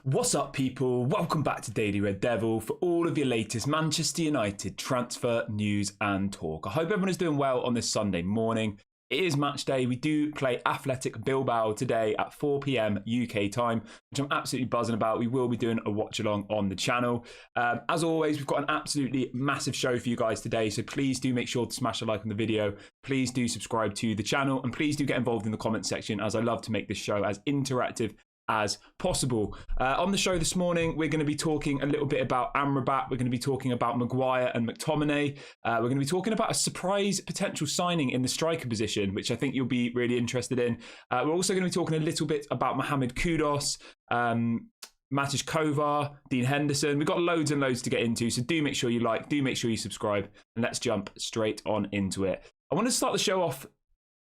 What's up, people? Welcome back to Daily Red Devil for all of your latest Manchester United transfer news and talk. I hope everyone is doing well on this Sunday morning. It is match day. We do play Athletic Bilbao today at 4 p.m. UK time, which I'm absolutely buzzing about. We will be doing a watch along on the channel. As always, we've got an absolutely massive show for you guys today, so please do make sure to smash a like on the video. Please do subscribe to the channel, and please do get involved in the comment section, as I love to make this show as interactive as possible. On the show this morning, we're going to be talking a little bit about Amrabat. We're going to be talking about Maguire and McTominay. We're going to be talking about a surprise potential signing in the striker position, which I think you'll be really interested in. We're also going to be talking a little bit about Mohammed Kudus, Matej Kovar, Dean Henderson. We've got loads and loads to get into, so do make sure you like, do make sure you subscribe, and let's jump straight on into it. I want to start the show off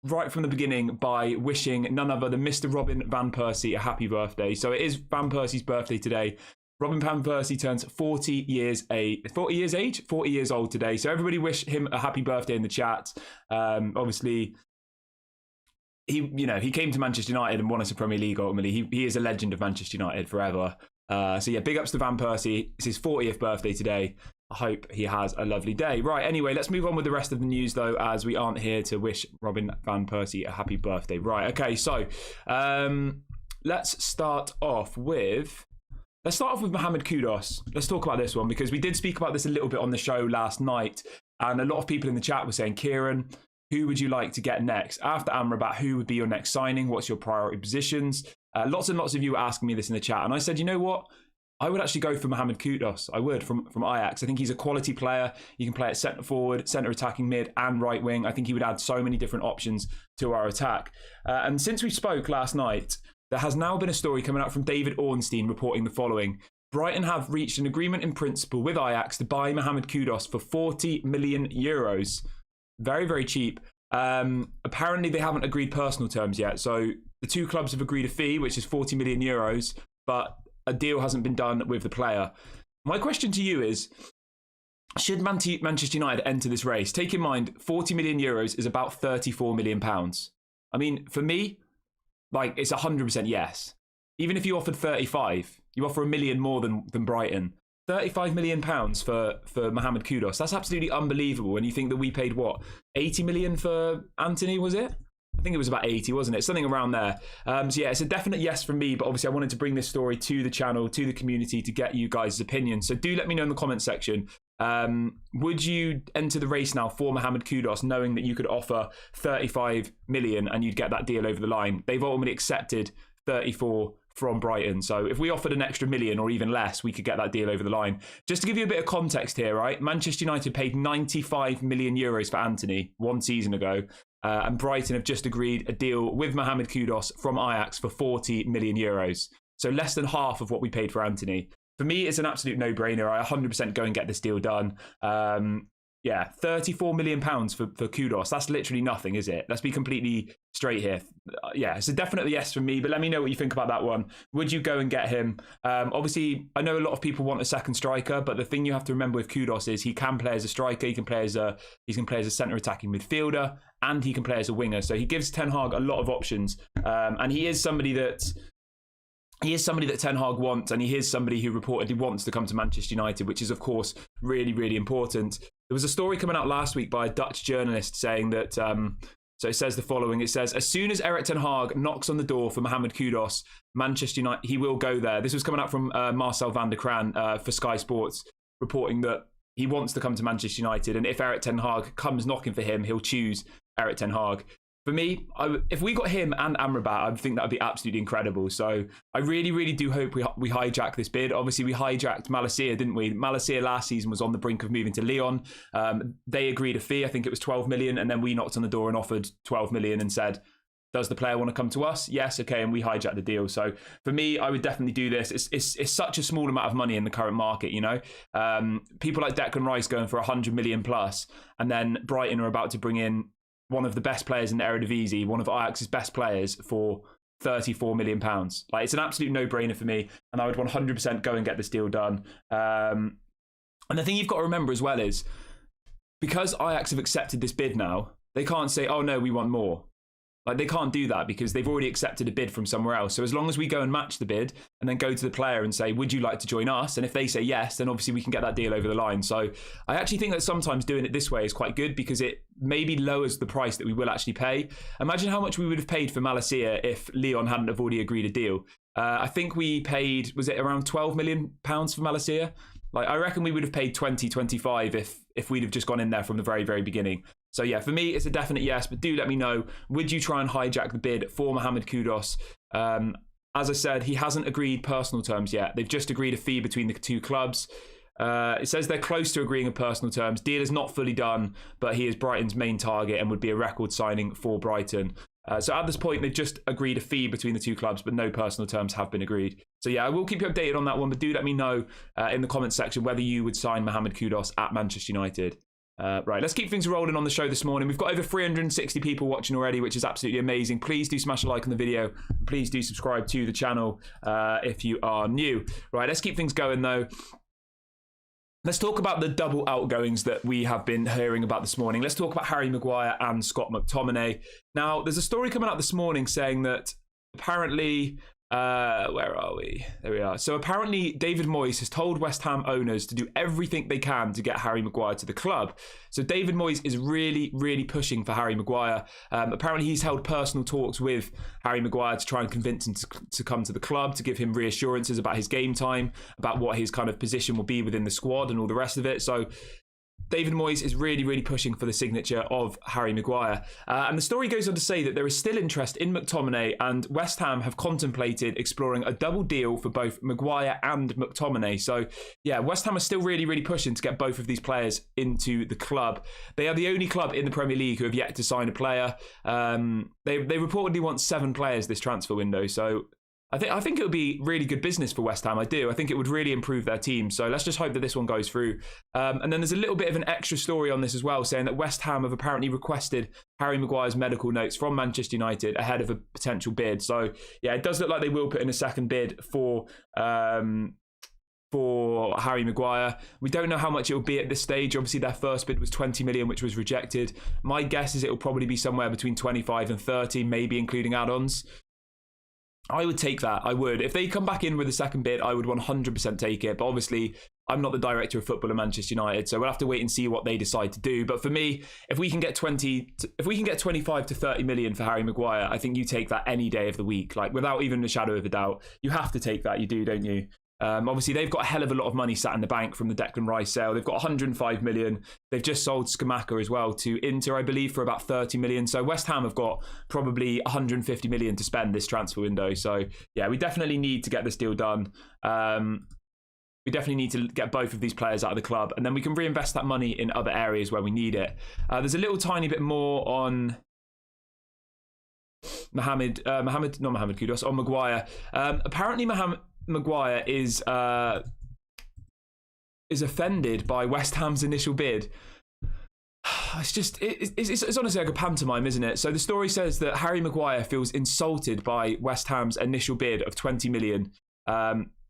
right from the beginning by wishing none other than Mr. Robin Van Persie a happy birthday. So it is Van Persie's birthday today. Robin Van Persie turns 40 years old today. So everybody wish him a happy birthday in the chat. Obviously, he came to Manchester United and won us a Premier League ultimately. He is a legend of Manchester United forever. So yeah, big ups to Van Persie. It's his 40th birthday today. I hope he has a lovely day. Right, anyway, let's move on with the rest of the news, though, as we aren't here to wish Robin Van Persie a happy birthday. Right, okay, so let's start off with Mohammed Kudus. Let's talk about this one, because we did speak about this a little bit on the show last night, and a lot of people in the chat were saying, Kieran, who would you like to get next? After Amrabat, who would be your next signing? What's your priority positions? Lots and lots of you were asking me this in the chat, and I said, you know what? I would actually go for Mohammed Kudus. I would, from Ajax. I think he's a quality player. You can play at centre forward, centre attacking mid, and right wing. I think he would add so many different options to our attack. And since we spoke last night, there has now been a story coming out from David Ornstein reporting the following. Brighton have reached an agreement in principle with Ajax to buy Mohammed Kudus for 40 million euros. Very, very cheap. Apparently, they haven't agreed personal terms yet. So the two clubs have agreed a fee, which is 40 million euros, but a deal hasn't been done with the player. My question to you is, should Manchester United enter this race? Take in mind, 40 million euros is about 34 million pounds. I mean, for me, like, it's 100% yes. Even if you offered 35, you offer $1 million more than Brighton. 35 million pounds for Mohammed Kudus. That's absolutely unbelievable. And you think that we paid, what, 80 million for Anthony, was it? I think it was about 80, wasn't it? Something around there. So yeah, it's a definite yes from me, but obviously I wanted to bring this story to the channel, to the community, to get you guys' opinions. So do let me know in the comment section. Would you enter the race now for Mohammed Kudus, knowing that you could offer 35 million and you'd get that deal over the line? They've ultimately accepted 34 from Brighton. So if we offered an extra million or even less, we could get that deal over the line. Just to give you a bit of context here, right? Manchester United paid 95 million euros for Anthony 1 season ago. And Brighton have just agreed a deal with Mohammed Kudus from Ajax for 40 million euros. So less than half of what we paid for Anthony. For me, it's an absolute no-brainer. I 100% go and get this deal done. Yeah, 34 million pounds for Kudus. That's literally nothing, is it? Let's be completely straight here. Yeah, it's a definite yes from me, but let me know what you think about that one. Would you go and get him? Obviously, I know a lot of people want a second striker, but the thing you have to remember with Kudus is he can play as a striker, he can play as a centre attacking midfielder, and he can play as a winger. So he gives Ten Hag a lot of options, and he is somebody that Ten Hag wants, and he is somebody who reportedly wants to come to Manchester United, which is, of course, really, really important. There was a story coming out last week by a Dutch journalist saying that, so it says the following. It says, as soon as Erik Ten Hag knocks on the door for Mohammed Kudus, Manchester United, he will go there. This was coming out from Marcel van der Kraan for Sky Sports, reporting that he wants to come to Manchester United, and if Erik Ten Hag comes knocking for him, he'll choose Erik Ten Hag. For me, if we got him and Amrabat, I think that would be absolutely incredible. So I really, really do hope we hijack this bid. Obviously, we hijacked Malacia, didn't we? Malacia last season was on the brink of moving to Lyon. They agreed a fee. I think it was 12 million. And then we knocked on the door and offered 12 million and said, does the player want to come to us? Yes, okay, and we hijacked the deal. So for me, I would definitely do this. It's such a small amount of money in the current market, you know. People like Declan Rice going for 100 million plus, and then Brighton are about to bring in one of the best players in the Eredivisie, one of Ajax's best players, for 34 million pounds. Like, it's an absolute no-brainer for me, and I would 100% go and get this deal done. And the thing you've got to remember as well is, because Ajax have accepted this bid now, they can't say, oh no, we want more. Like, they can't do that because they've already accepted a bid from somewhere else. So as long as we go and match the bid and then go to the player and say, would you like to join us? And if they say yes, then obviously we can get that deal over the line. So I actually think that sometimes doing it this way is quite good because it maybe lowers the price that we will actually pay. Imagine how much we would have paid for Malacia if Lyon hadn't have already agreed a deal. I think we paid, was it around £12 million for Malacia? Like, I reckon we would have paid 20, 25 if we'd have just gone in there from the very, very beginning. So yeah, for me, it's a definite yes, but do let me know, would you try and hijack the bid for Mohammed Kudus? As I said, he hasn't agreed personal terms yet. They've just agreed a fee between the two clubs. It says they're close to agreeing on personal terms. Deal is not fully done, but he is Brighton's main target and would be a record signing for Brighton. So at this point, they've just agreed a fee between the two clubs, but no personal terms have been agreed. So yeah, I will keep you updated on that one, but do let me know in the comments section whether you would sign Mohammed Kudus at Manchester United. Right, let's keep things rolling on the show this morning. We've got over 360 people watching already, which is absolutely amazing. Please do smash a like on the video. Please do subscribe to the channel if you are new. Right, let's keep things going though. Let's talk about the double outgoings that we have been hearing about this morning. Let's talk about Harry Maguire and Scott McTominay. Now, there's a story coming out this morning saying that apparently, where are we? There we are. So apparently David Moyes has told West Ham owners to do everything they can to get Harry Maguire to the club. So David Moyes is really, really pushing for Harry Maguire. Apparently he's held personal talks with Harry Maguire to try and convince him to come to the club, to give him reassurances about his game time, about what his kind of position will be within the squad and all the rest of it. So David Moyes is really, really pushing for the signature of Harry Maguire. And the story goes on to say that there is still interest in McTominay, and West Ham have contemplated exploring a double deal for both Maguire and McTominay. So yeah, West Ham are still really, really pushing to get both of these players into the club. They are the only club in the Premier League who have yet to sign a player. They reportedly want 7 players this transfer window. So I think it would be really good business for West Ham. I do. I think it would really improve their team. So let's just hope that this one goes through. And then there's a little bit of an extra story on this as well, saying that West Ham have apparently requested Harry Maguire's medical notes from Manchester United ahead of a potential bid. So yeah, it does look like they will put in a second bid for Harry Maguire. We don't know how much it will be at this stage. Obviously, their first bid was 20 million, which was rejected. My guess is it will probably be somewhere between 25 and 30, maybe including add-ons. I would take that. I would. If they come back in with a second bid, I would 100% take it. But obviously, I'm not the director of football at Manchester United, so we'll have to wait and see what they decide to do. But for me, if we can get 25 to 30 million for Harry Maguire, I think you take that any day of the week, like without even a shadow of a doubt. You have to take that. You do, don't you? Obviously, they've got a hell of a lot of money sat in the bank from the Declan Rice sale. They've got 105 million. They've just sold Scamacca as well to Inter, I believe, for about 30 million. So West Ham have got probably 150 million to spend this transfer window. So yeah, we definitely need to get this deal done. We definitely need to get both of these players out of the club, and then we can reinvest that money in other areas where we need it. There's a little tiny bit more on Mohammed Kudus, on Maguire. Apparently Maguire is offended by West Ham's initial bid. It's honestly like a pantomime, isn't it? So the story says that Harry Maguire feels insulted by West Ham's initial bid of 20 million.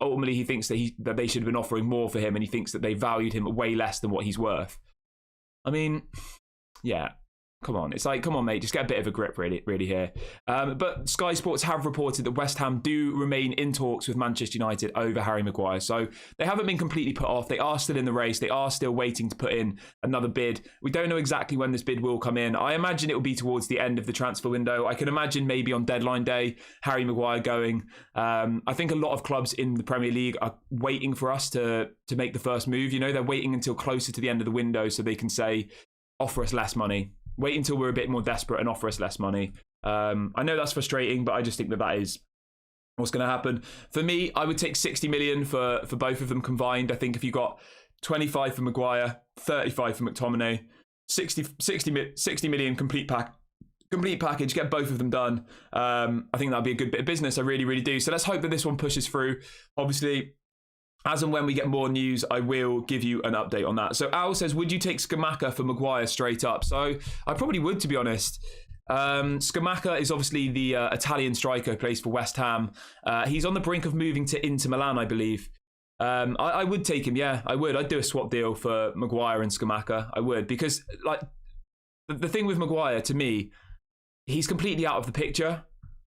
Ultimately, he thinks that they should have been offering more for him, and he thinks that they valued him way less than what he's worth. I mean, yeah. Come on, it's like, come on, mate, just get a bit of a grip, really here. But Sky Sports have reported that West Ham do remain in talks with Manchester United over Harry Maguire. So they haven't been completely put off. They are still in the race. They are still waiting to put in another bid. We don't know exactly when this bid will come in. I imagine it will be towards the end of the transfer window. I can imagine maybe on deadline day, Harry Maguire going. I think a lot of clubs in the Premier League are waiting for us to make the first move. You know, they're waiting until closer to the end of the window so they can say, offer us less money. Wait until we're a bit more desperate and offer us less money. I know that's frustrating, but I just think that is what's going to happen. For me, I would take 60 million for both of them combined. I think if you got 25 for Maguire, 35 for McTominay, 60 million complete package, get both of them done. I think that'd be a good bit of business. I really, really do. So let's hope that this one pushes through. Obviously, as and when we get more news, I will give you an update on that. So Al says, would you take Scamacca for Maguire straight up? So I probably would, to be honest. Scamacca is obviously the Italian striker who plays for West Ham. He's on the brink of moving to Inter Milan, I believe. I would take him, yeah, I would. I'd do a swap deal for Maguire and Scamacca. I would, because like the thing with Maguire, to me, he's completely out of the picture.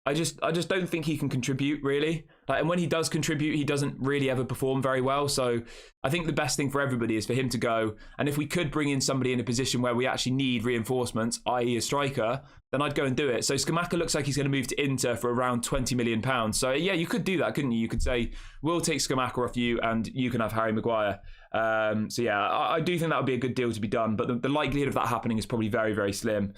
I just don't think he can contribute, really. And when he does contribute, he doesn't really ever perform very well. So I think the best thing for everybody is for him to go. And if we could bring in somebody in a position where we actually need reinforcements, i.e. a striker, then I'd go and do it. So Scamacca looks like he's going to move to Inter for around £20 million. So yeah, you could do that, couldn't you? You could say, we'll take Scamacca off you and you can have Harry Maguire. So yeah, I do think that would be a good deal to be done. But the likelihood of that happening is probably very, very slim.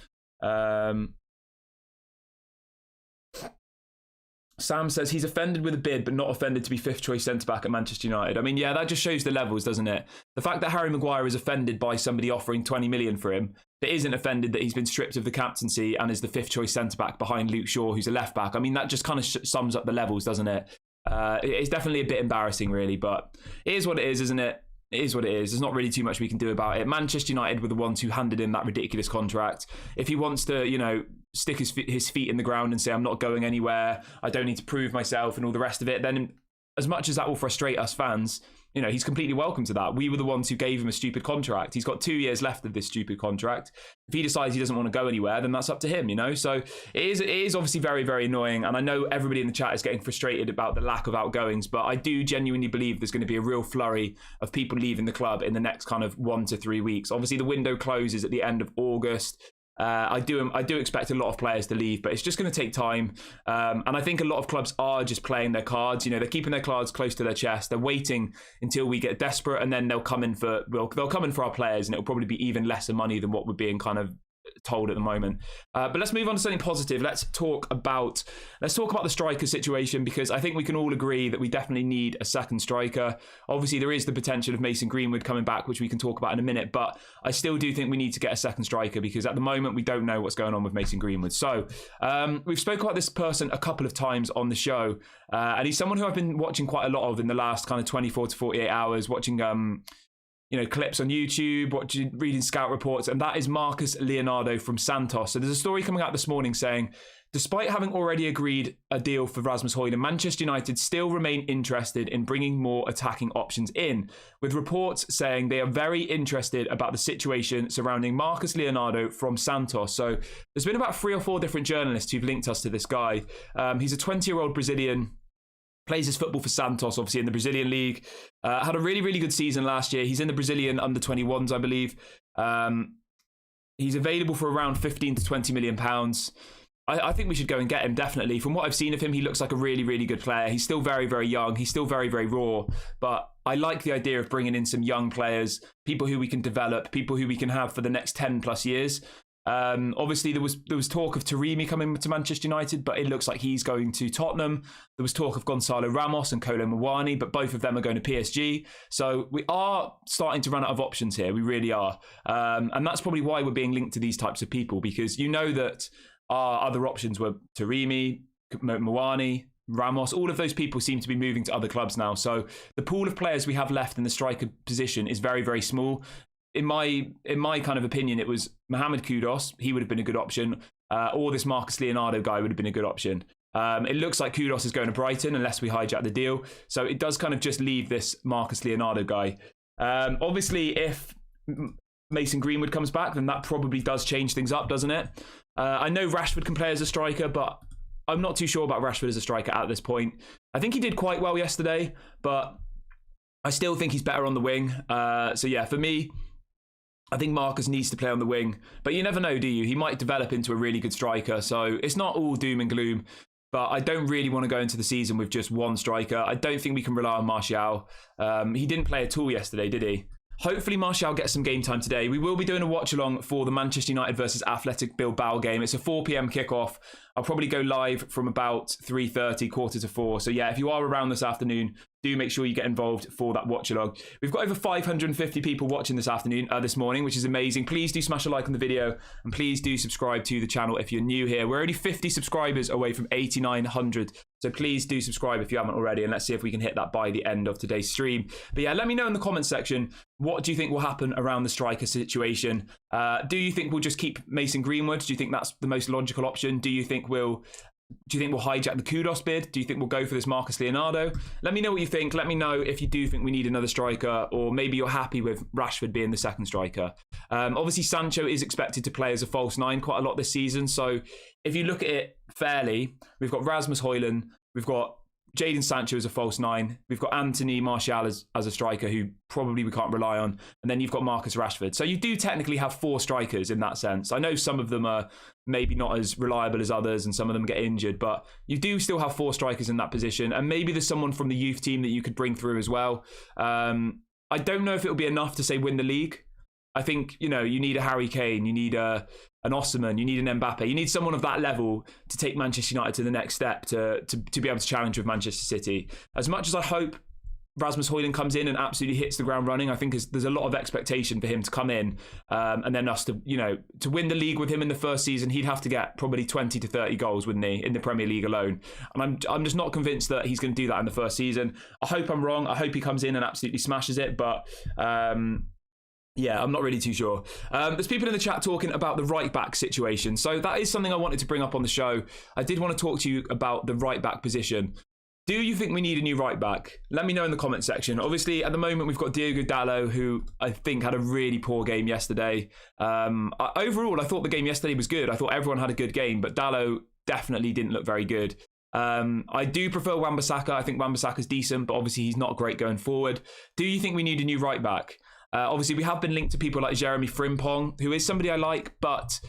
Sam says he's offended with a bid, but not offended to be fifth choice centre-back at Manchester United. I mean, yeah, that just shows the levels, doesn't it? The fact that Harry Maguire is offended by somebody offering 20 million for him, but isn't offended that he's been stripped of the captaincy and is the fifth choice centre-back behind Luke Shaw, who's a left-back. I mean, that just kind of sums up the levels, doesn't it? It's definitely a bit embarrassing, really, but it is what it is, isn't it? It is what it is. There's not really too much we can do about it. Manchester United were the ones who handed him that ridiculous contract. If he wants to, you know, stick his feet in the ground and say, I'm not going anywhere, I don't need to prove myself and all the rest of it, then as much as that will frustrate us fans, you know, he's completely welcome to that. We were the ones who gave him a stupid contract. He's got 2 years left of this stupid contract. If he decides he doesn't want to go anywhere, then that's up to him, you know? So it is obviously very, very annoying. And I know everybody in the chat is getting frustrated about the lack of outgoings, but I do genuinely believe there's going to be a real flurry of people leaving the club in the next kind of 1 to 3 weeks. Obviously, the window closes at the end of August. I do expect a lot of players to leave, but it's just going to take time. And I think a lot of clubs are just playing their cards. You know, they're keeping their cards close to their chest. They're waiting until we get desperate, and then they'll come in for our players, and it'll probably be even lesser money than what we're being kind of told at the moment. But let's move on to something positive. Let's talk about the striker situation, because I think we can all agree that we definitely need a second striker. Obviously, there is the potential of Mason Greenwood coming back, which we can talk about in a minute, but I still do think we need to get a second striker, because at the moment we don't know what's going on with Mason Greenwood. So we've spoken about this person a couple of times on the show, and he's someone who I've been watching quite a lot of in the last kind of 24 to 48 hours, watching you know, clips on YouTube, reading scout reports, and that is Marcus Leonardo from Santos. So there's a story coming out this morning saying, despite having already agreed a deal for Rasmus Højlund, Manchester United still remain interested in bringing more attacking options in, with reports saying they are very interested about the situation surrounding Marcus Leonardo from Santos. So there's been about 3 or 4 different journalists who've linked us to this guy. He's a 20-year-old Brazilian, plays his football for Santos, obviously in the Brazilian league. Had a really, really good season last year. He's in the Brazilian under-21s, I believe. He's available for around 15 to 20 million pounds. I think we should go and get him, definitely. From what I've seen of him, he looks like a really, really good player. He's still very, very young. He's still very, very raw. But I like the idea of bringing in some young players, people who we can develop, people who we can have for the next 10 plus years. Obviously, there was talk of Taremi coming to Manchester United, but it looks like he's going to Tottenham. There was talk of Gonzalo Ramos and Kolo Muani, but both of them are going to PSG. So we are starting to run out of options here. We really are. And that's probably why we're being linked to these types of people, because you know that our other options were Taremi, Muani, Ramos. All of those people seem to be moving to other clubs now. So the pool of players we have left in the striker position is very, very small. In my kind of opinion, it was Mohammed Kudus. He would have been a good option. Or this Marcus Leonardo guy would have been a good option. It looks like Kudus is going to Brighton unless we hijack the deal. So it does kind of just leave this Marcus Leonardo guy. Obviously, if Mason Greenwood comes back, then that probably does change things up, doesn't it? I know Rashford can play as a striker, but I'm not too sure about Rashford as a striker at this point. I think he did quite well yesterday, but I still think he's better on the wing. So yeah, for me, I think Marcus needs to play on the wing, but you never know, do you? He might develop into a really good striker, so it's not all doom and gloom, but I don't really want to go into the season with just one striker. I don't think we can rely on Martial. He didn't play at all yesterday, did he? Hopefully Martial gets some game time today. We will be doing a watch along for the Manchester United versus Athletic Bilbao game. It's a 4 p.m. kickoff. I'll probably go live from about 3:30, 3:45. So yeah, if you are around this afternoon, do make sure you get involved for that watch along. We've got over 550 people watching this morning, which is amazing. Please do smash a like on the video, and please do subscribe to the channel if you're new here. We're only 50 subscribers away from 8,900. So please do subscribe if you haven't already, and let's see if we can hit that by the end of today's stream. But yeah, let me know in the comments section, what do you think will happen around the striker situation? Do you think we'll just keep Mason Greenwood? Do you think that's the most logical option? Do you think we'll Do you think we'll hijack the Kudus bid? Do you think we'll go for this Marcus Leonardo? Let me know what you think. Let me know if you do think we need another striker, or maybe you're happy with Rashford being the second striker. Obviously, Sancho is expected to play as a false nine quite a lot this season. So if you look at it fairly, we've got Rasmus Højlund, we've got Jadon Sancho as a false nine. We've got Anthony Martial as a striker who probably we can't rely on. And then you've got Marcus Rashford. So you do technically have 4 strikers in that sense. I know some of them are maybe not as reliable as others and some of them get injured, but you do still have 4 strikers in that position. And maybe there's someone from the youth team that you could bring through as well. I don't know if it'll be enough to say win the league. I think, you need a Harry Kane, you need an Osimhen, you need an Mbappe, you need someone of that level to take Manchester United to the next step to be able to challenge with Manchester City. As much as I hope Rasmus Højlund comes in and absolutely hits the ground running, I think there's a lot of expectation for him to come in and then us to win the league with him in the first season. He'd have to get probably 20 to 30 goals, wouldn't he, in the Premier League alone? And I'm just not convinced that he's going to do that in the first season. I hope I'm wrong. I hope he comes in and absolutely smashes it, but yeah, I'm not really too sure. There's people in the chat talking about the right back situation. So that is something I wanted to bring up on the show. I did want to talk to you about the right back position. Do you think we need a new right back? Let me know in the comment section. Obviously, at the moment, we've got Diogo Dalot, who I think had a really poor game yesterday. Overall, I thought the game yesterday was good. I thought everyone had a good game, but Dalot definitely didn't look very good. I do prefer Wan-Bissaka. I think Wan-Bissaka's decent, but obviously he's not great going forward. Do you think we need a new right back? Obviously, we have been linked to people like Jeremy Frimpong, who is somebody I like, but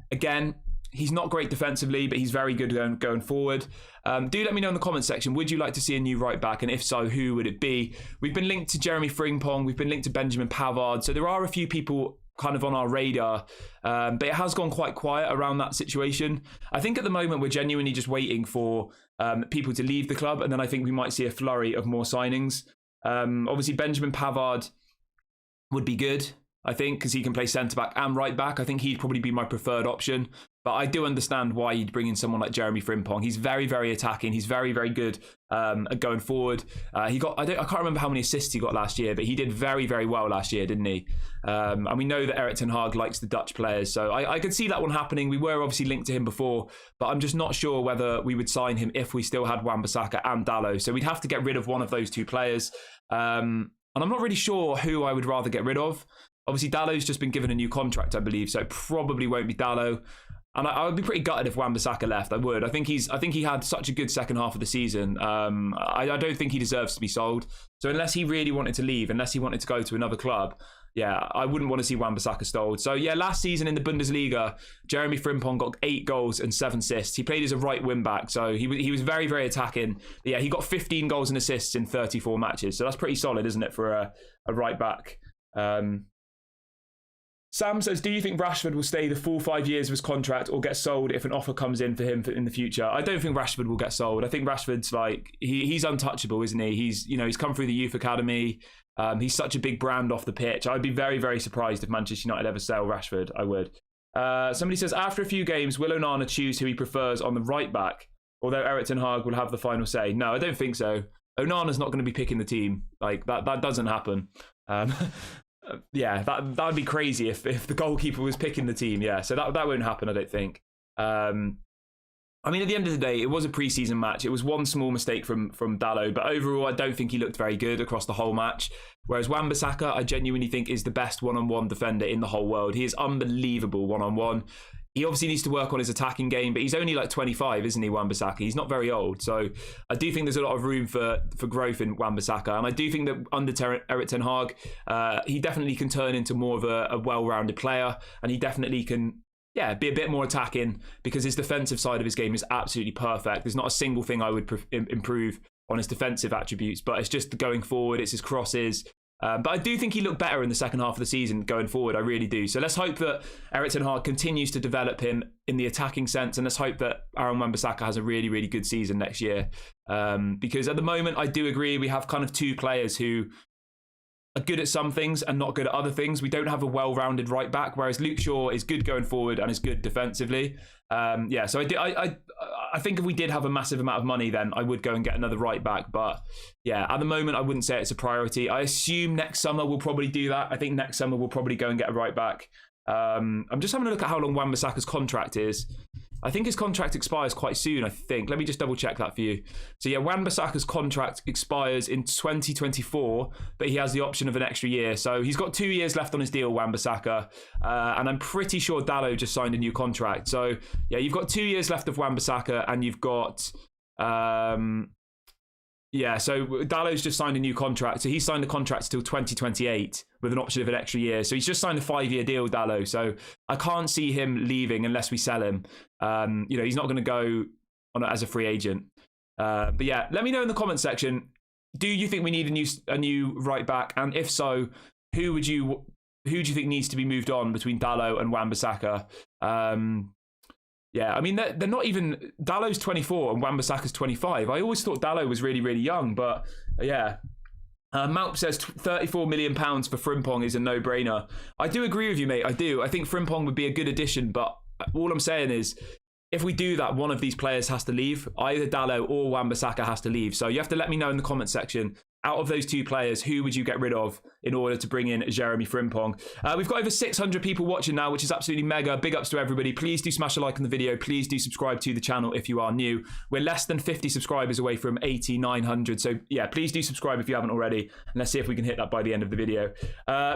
again, he's not great defensively, but he's very good going forward. Do let me know in the comment section, would you like to see a new right back? And if so, who would it be? We've been linked to Jeremy Frimpong. We've been linked to Benjamin Pavard. So there are a few people kind of on our radar, but it has gone quite quiet around that situation. I think at the moment, we're genuinely just waiting for people to leave the club. And then I think we might see a flurry of more signings. Obviously, Benjamin Pavard would be good, I think, because he can play centre-back and right-back. I think he'd probably be my preferred option. But I do understand why you'd bring in someone like Jeremy Frimpong. He's very, very attacking. He's very, very good at going forward. I can't remember how many assists he got last year, but he did very, very well last year, didn't he? And we know that Erik ten Hag likes the Dutch players. So I could see that one happening. We were obviously linked to him before, but I'm just not sure whether we would sign him if we still had Wan-Bissaka and Dalot. So we'd have to get rid of one of those 2 players. And I'm not really sure who I would rather get rid of. Obviously, Dalot's just been given a new contract, I believe, so it probably won't be Dalot. And I would be pretty gutted if Wan-Bissaka left. I would. I think he had such a good second half of the season. I don't think he deserves to be sold. So unless he really wanted to leave, unless he wanted to go to another club, yeah, I wouldn't want to see Wan-Bissaka sold. So yeah, last season in the Bundesliga, Jeremy Frimpong got 8 goals and 7 assists. He played as a right wing back, so he was very, very attacking. But yeah, he got 15 goals and assists in 34 matches. So that's pretty solid, isn't it, for a right back? Sam says, do you think Rashford will stay the full 5 years of his contract or get sold if an offer comes in for him in the future? I don't think Rashford will get sold. I think Rashford's he's untouchable, isn't he? He's come through the youth academy. He's such a big brand off the pitch. I'd be very, very surprised if Manchester United ever sell Rashford. I would. Somebody says, after a few games, will Onana choose who he prefers on the right back? Although Erik ten Hag will have the final say. No, I don't think so. Onana's not going to be picking the team. That doesn't happen. Yeah, that'd be crazy if the goalkeeper was picking the team. Yeah, so that won't happen, I don't think. I mean, at the end of the day, it was a pre-season match. It was one small mistake from Dalot, but overall, I don't think he looked very good across the whole match. Whereas Wan-Bissaka, I genuinely think is the best one-on-one defender in the whole world. He is unbelievable one-on-one. He obviously needs to work on his attacking game, but he's only 25, isn't he, Wan-Bissaka? He's not very old. So I do think there's a lot of room for growth in Wan-Bissaka. And I do think that under Erik ten Hag, he definitely can turn into more of a well-rounded player. And he definitely can, be a bit more attacking because his defensive side of his game is absolutely perfect. There's not a single thing I would improve on his defensive attributes, but it's just going forward, it's his crosses. But I do think he looked better in the second half of the season going forward. I really do. So let's hope that Erik ten Hag continues to develop him in the attacking sense, and let's hope that Aaron Wan-Bissaka has a really, really good season next year. Because at the moment, I do agree we have kind of 2 players who are good at some things and not good at other things. We don't have a well-rounded right back, whereas Luke Shaw is good going forward and is good defensively. So I think if we did have a massive amount of money, then I would go and get another right back. But yeah, at the moment, I wouldn't say it's a priority. I assume next summer we'll probably do that. I think next summer we'll probably go and get a right back. I'm just having a look at how long Wan-Bissaka's contract is. I think his contract expires quite soon, I think. Let me just double check that for you. So yeah, Wan-Bissaka's contract expires in 2024, but he has the option of an extra year. So he's got 2 years left on his deal, Wan-Bissaka. And I'm pretty sure Dalot just signed a new contract. So yeah, you've got 2 years left of Wan-Bissaka, and you've got... yeah, so Dalot's just signed a new contract. So he signed a contract till 2028 with an option of an extra year. So he's just signed a 5-year deal, Dalot. So I can't see him leaving unless we sell him. You know, he's not going to go on as a free agent. But yeah, let me know in the comment section. Do you think we need a new right back? And if so, who do you think needs to be moved on between Dalot and Wan-Bissaka? Yeah, I mean, they're not even... Dalot's 24 and Wan-Bissaka's 25. I always thought Dalot was really, really young, but yeah. Malp says £34 million for Frimpong is a no-brainer. I do agree with you, mate. I do. I think Frimpong would be a good addition, but all I'm saying is, if we do that, one of these players has to leave. Either Dalot or Wan-Bissaka has to leave. So you have to let me know in the comment section. Out of those two players, who would you get rid of in order to bring in Jeremy Frimpong? We've got over 600 people watching now, which is absolutely mega. Big ups to everybody. Please do smash a like on the video. Please do subscribe to the channel if you are new. We're less than 50 subscribers away from 900. So yeah, please do subscribe if you haven't already. And let's see if we can hit that by the end of the video.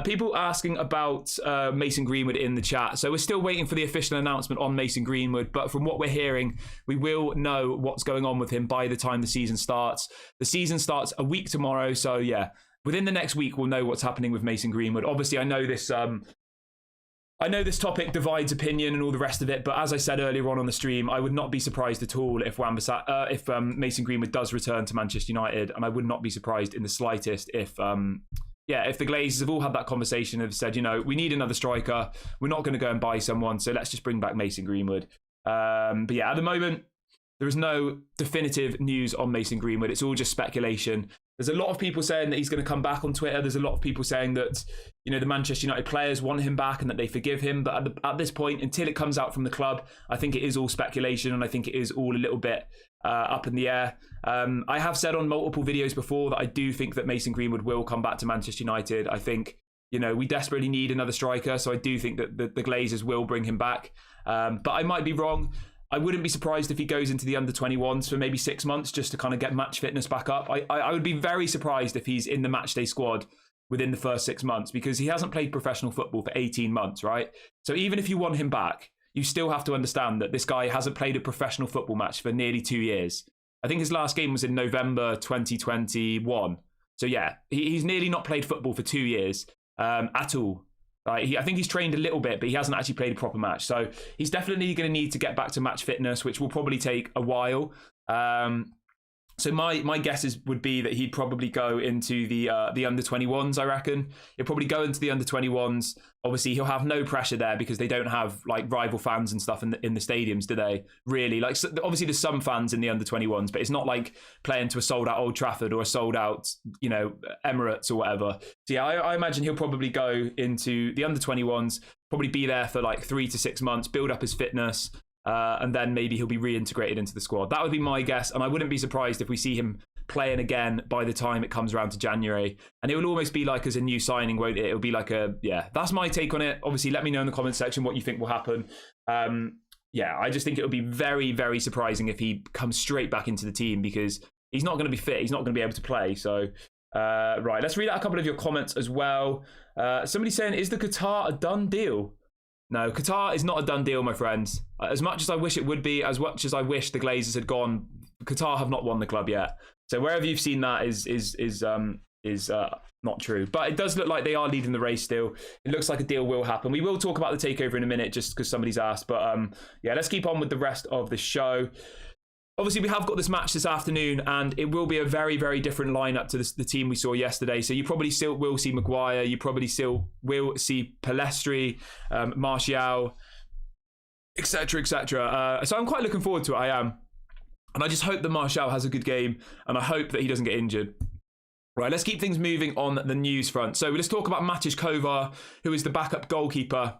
People asking about Mason Greenwood in the chat. So we're still waiting for the official announcement on Mason Greenwood. But from what we're hearing, we will know what's going on with him by the time the season starts. The season starts a week tomorrow. So yeah, within the next week, we'll know what's happening with Mason Greenwood. Obviously, I know this topic divides opinion and all the rest of it. But as I said earlier on the stream, I would not be surprised at all if Mason Greenwood does return to Manchester United, and I would not be surprised in the slightest if the Glazers have all had that conversation and have said, you know, we need another striker. We're not going to go and buy someone, so let's just bring back Mason Greenwood. But yeah, at the moment, there is no definitive news on Mason Greenwood. It's all just speculation. There's a lot of people saying that he's going to come back on Twitter. There's a lot of people saying that, you know, the Manchester United players want him back and that they forgive him. But at this point, until it comes out from the club, I think it is all speculation, and I think it is all a little bit up in the air. I have said on multiple videos before that I do think that Mason Greenwood will come back to Manchester United. I think, you know, we desperately need another striker. So I do think that the Glazers will bring him back. But I might be wrong. I wouldn't be surprised if he goes into the under-21s for maybe 6 months just to kind of get match fitness back up. I would be very surprised if he's in the matchday squad within the first 6 months, because he hasn't played professional football for 18 months, right? So even if you want him back, you still have to understand that this guy hasn't played a professional football match for nearly 2 years. I think his last game was in November 2021. So yeah, he's nearly not played football for 2 years at all. I think he's trained a little bit, but he hasn't actually played a proper match. So he's definitely going to need to get back to match fitness, which will probably take a while. So my guesses would be that he'd probably go into the under-21s, I reckon. He'll probably go into the under-21s. Obviously, he'll have no pressure there because they don't have like rival fans and stuff in the stadiums, do they? Really? Like, so, obviously, there's some fans in the under-21s, but it's not like playing to a sold-out Old Trafford or a sold-out, you know, Emirates or whatever. So yeah, I imagine he'll probably go into the under-21s, probably be there for like 3 to 6 months, build up his fitness, and then maybe he'll be reintegrated into the squad. That would be my guess, and I wouldn't be surprised if we see him playing again by the time it comes around to January. And it will almost be like as a new signing, won't it? It'll be like that's my take on it. Obviously, let me know in the comment section what you think will happen. I just think it would be very, very surprising if he comes straight back into the team, because he's not going to be fit. He's not going to be able to play. So, right, let's read out a couple of your comments as well. Somebody saying, is the Qatar a done deal? No, Qatar is not a done deal, my friends. As much as I wish it would be, as much as I wish the Glazers had gone, Qatar have not won the club yet. So wherever you've seen that is not true. But it does look like they are leading the race still. It looks like a deal will happen. We will talk about the takeover in a minute, just because somebody's asked. But yeah, let's keep on with the rest of the show. Obviously, we have got this match this afternoon, and it will be a very, very different lineup to the team we saw yesterday. So you probably still will see Maguire. You probably still will see Pellistri, Martial, etc., etc. So I'm quite looking forward to it. I am. And I just hope that Martial has a good game, and I hope that he doesn't get injured. Right, let's keep things moving on the news front. So let's talk about Maciej Kovar, who is the backup goalkeeper.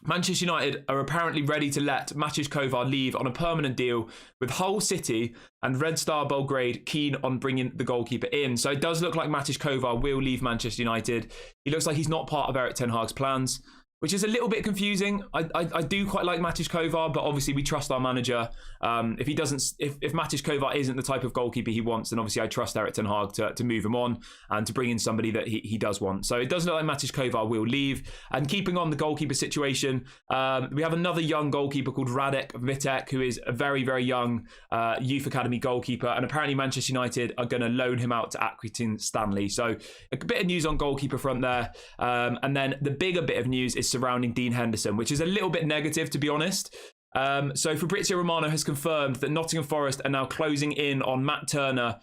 Manchester United are apparently ready to let Maciej Kovar leave on a permanent deal, with Hull City and Red Star Belgrade keen on bringing the goalkeeper in. So it does look like Maciej Kovar will leave Manchester United. He looks like he's not part of Erik ten Hag's plans. which is a little bit confusing. I do quite like Matis Kovar, but obviously we trust our manager. If Matis Kovar isn't the type of goalkeeper he wants, then obviously I trust Erik ten Hag to move him on and to bring in somebody that he does want. So it does look like Matis Kovar will leave. And keeping on the goalkeeper situation, we have another young goalkeeper called Radek Vitek, who is a very, very young youth academy goalkeeper. And apparently Manchester United are going to loan him out to Accrington Stanley. So a bit of news on goalkeeper front there. And then the bigger bit of news is surrounding Dean Henderson, which is a little bit negative, to be honest. So Fabrizio Romano has confirmed that Nottingham Forest are now closing in on Matt Turner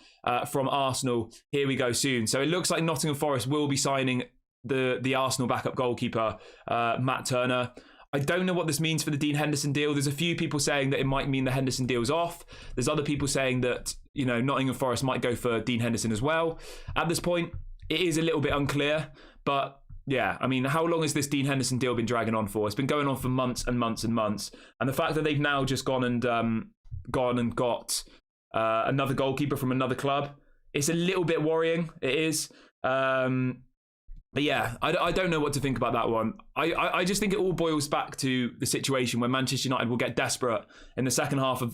from Arsenal. Here we go soon. So it looks like Nottingham Forest will be signing the Arsenal backup goalkeeper, Matt Turner. I don't know what this means for the Dean Henderson deal. There's a few people saying that it might mean the Henderson deal's off. There's other people saying that, Nottingham Forest might go for Dean Henderson as well. At this point, it is a little bit unclear, but yeah, I mean, how long has this Dean Henderson deal been dragging on for? It's been going on for months and months and months. And the fact that they've now just gone and got another goalkeeper from another club, it's a little bit worrying. It is. But yeah, I don't know what to think about that one. I just think it all boils back to the situation where Manchester United will get desperate in the second half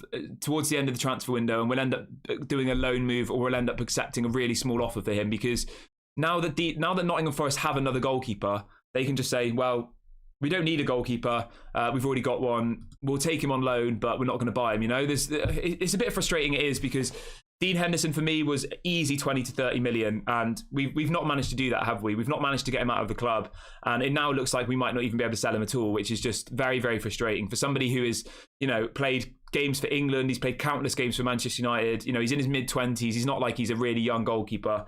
towards the end of the transfer window, and we'll end up doing a loan move, or we'll end up accepting a really small offer for him, because now that Nottingham Forest have another goalkeeper, they can just say, well, we don't need a goalkeeper. We've already got one. We'll take him on loan, but we're not going to buy him. It's a bit frustrating. It is, because Dean Henderson for me was easy 20 to 30 million, and we've not managed to do that, have we? We've not managed to get him out of the club, and it now looks like we might not even be able to sell him at all, which is just very, very frustrating for somebody who is, played games for England. He's played countless games for Manchester United. He's in his mid-20s. He's not like he's a really young goalkeeper.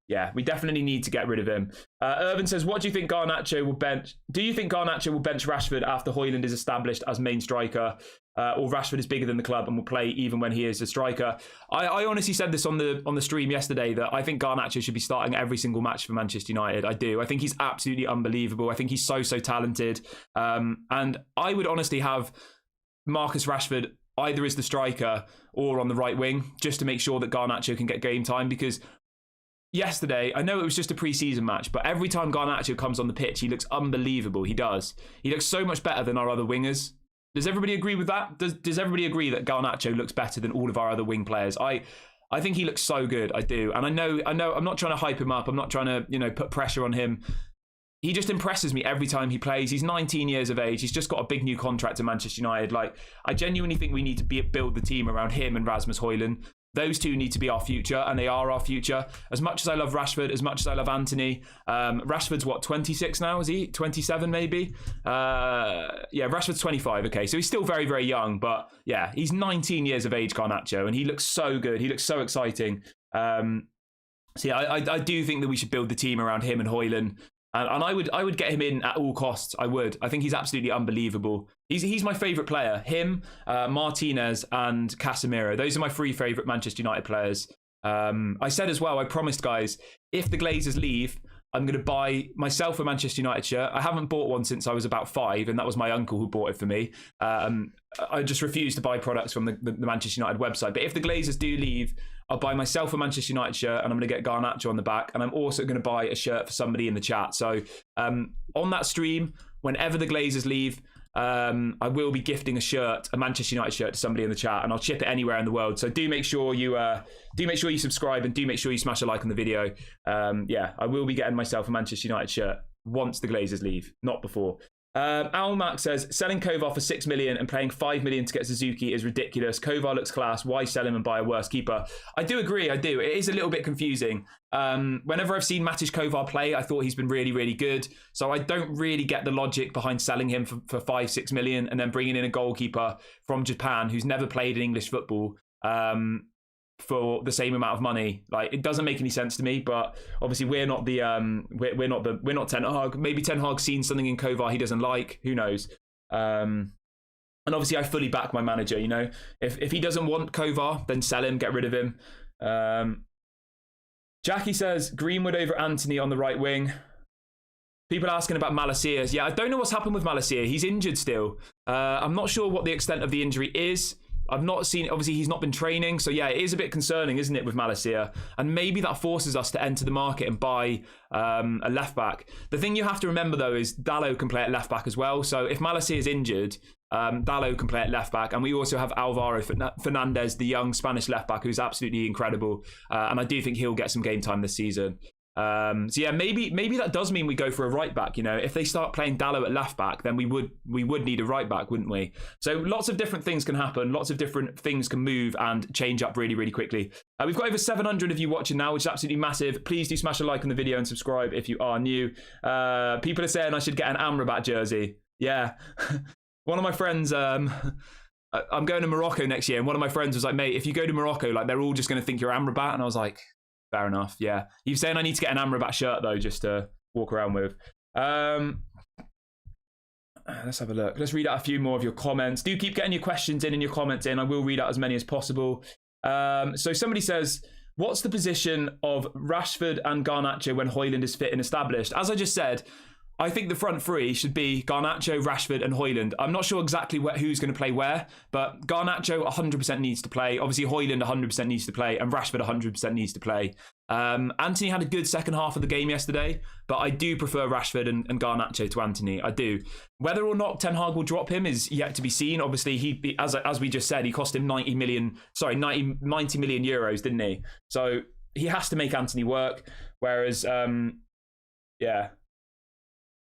Yeah, we definitely need to get rid of him. Irvin says, what do you think Garnacho will bench? Do you think Garnacho will bench Rashford after Højlund is established as main striker? Or Rashford is bigger than the club and will play even when he is a striker? I honestly said this on the stream yesterday, that I think Garnacho should be starting every single match for Manchester United. I do. I think he's absolutely unbelievable. I think he's so talented. And I would honestly have Marcus Rashford either as the striker or on the right wing, just to make sure that Garnacho can get game time, because yesterday, I know it was just a pre-season match, but every time Garnacho comes on the pitch, he looks unbelievable. He does. He looks so much better than our other wingers. Does everybody agree with that? Does everybody agree that Garnacho looks better than all of our other wing players? I think he looks so good. I do. And I know I'm not trying to hype him up. I'm not trying to, put pressure on him. He just impresses me every time he plays. He's 19 years of age. He's just got a big new contract to Manchester United. I genuinely think we need to build the team around him and Rasmus Højlund. Those two need to be our future, and they are our future. As much as I love Rashford, as much as I love Anthony, Rashford's 26 now, is he? 27 maybe? Yeah, Rashford's 25, okay. So he's still very, very young, but yeah, he's 19 years of age, Garnacho, and he looks so good. He looks so exciting. So yeah, I do think that we should build the team around him and Højlund. And I would get him in at all costs. I would. I think he's absolutely unbelievable. He's my favourite player. Him, Martinez, and Casemiro. Those are my three favourite Manchester United players. I said as well, I promised, guys, if the Glazers leave, I'm going to buy myself a Manchester United shirt. I haven't bought one since I was about 5, and that was my uncle who bought it for me. I just refuse to buy products from the Manchester United website. But if the Glazers do leave, I'll buy myself a Manchester United shirt, and I'm going to get Garnacho on the back, and I'm also going to buy a shirt for somebody in the chat. So on that stream, whenever the Glazers leave, I will be gifting a Manchester United shirt to somebody in the chat, and I'll ship it anywhere in the world. So do make sure you subscribe, and do make sure you smash a like on the video. Yeah, I will be getting myself a Manchester United shirt once the Glazers leave, not before. Almac says, selling Kovar for 6 million and paying 5 million to get Suzuki is ridiculous. Kovar looks class. Why sell him and buy a worse keeper? I do agree. I do. It is a little bit confusing. Whenever I've seen Matis Kovar play, I thought he's been really, really good. So I don't really get the logic behind selling him for 5-6 million and then bringing in a goalkeeper from Japan who's never played in English football for the same amount of money. Like, it doesn't make any sense to me. But obviously, we're not Ten Hag. Maybe Ten Hag's seen something in Kovar he doesn't like. Who knows? And obviously, I fully back my manager. If he doesn't want Kovar, then sell him, get rid of him. Jackie says Greenwood over Anthony on the right wing. People asking about Malacia. Yeah, I don't know what's happened with Malacia. He's injured still. I'm not sure what the extent of the injury is. I've not seen, obviously he's not been training, so yeah, it is a bit concerning, isn't it, with Malacia? And maybe that forces us to enter the market and buy a left back. The thing you have to remember though is Dalot can play at left back as well, so if Malacia is injured, Dalot can play at left back, and we also have Alvaro Fernandez, the young Spanish left back, who's absolutely incredible, and I do think he'll get some game time this season. So yeah, maybe that does mean we go for a right back. You know, if they start playing Dalot at left back, then we would need a right back, wouldn't we? So lots of different things can happen, lots of different things can move and change up really, really quickly. We've got over 700 of you watching now, which is absolutely massive. Please do smash a like on the video and subscribe if you are new. People are saying I should get an Amrabat jersey. Yeah. One of my friends, I'm going to Morocco next year, and one of my friends was like, mate, if you go to Morocco, like they're all just going to think you're Amrabat. And I was like, fair enough, yeah. You're saying I need to get an Amrabat shirt though, just to walk around with. Let's have a look. Let's read out a few more of your comments. Do keep getting your questions in and your comments in. I will read out as many as possible. So somebody says, what's the position of Rashford and Garnacho when Højlund is fit and established? As I just said, I think the front three should be Garnacho, Rashford and Højlund. I'm not sure exactly who's going to play where, but Garnacho 100% needs to play. Obviously, Højlund 100% needs to play, and Rashford 100% needs to play. Antony had a good second half of the game yesterday, but I do prefer Rashford and Garnacho to Antony. I do. Whether or not Ten Hag will drop him is yet to be seen. Obviously, he as we just said, he cost him 90 million euros, didn't he? So he has to make Antony work. Whereas, yeah.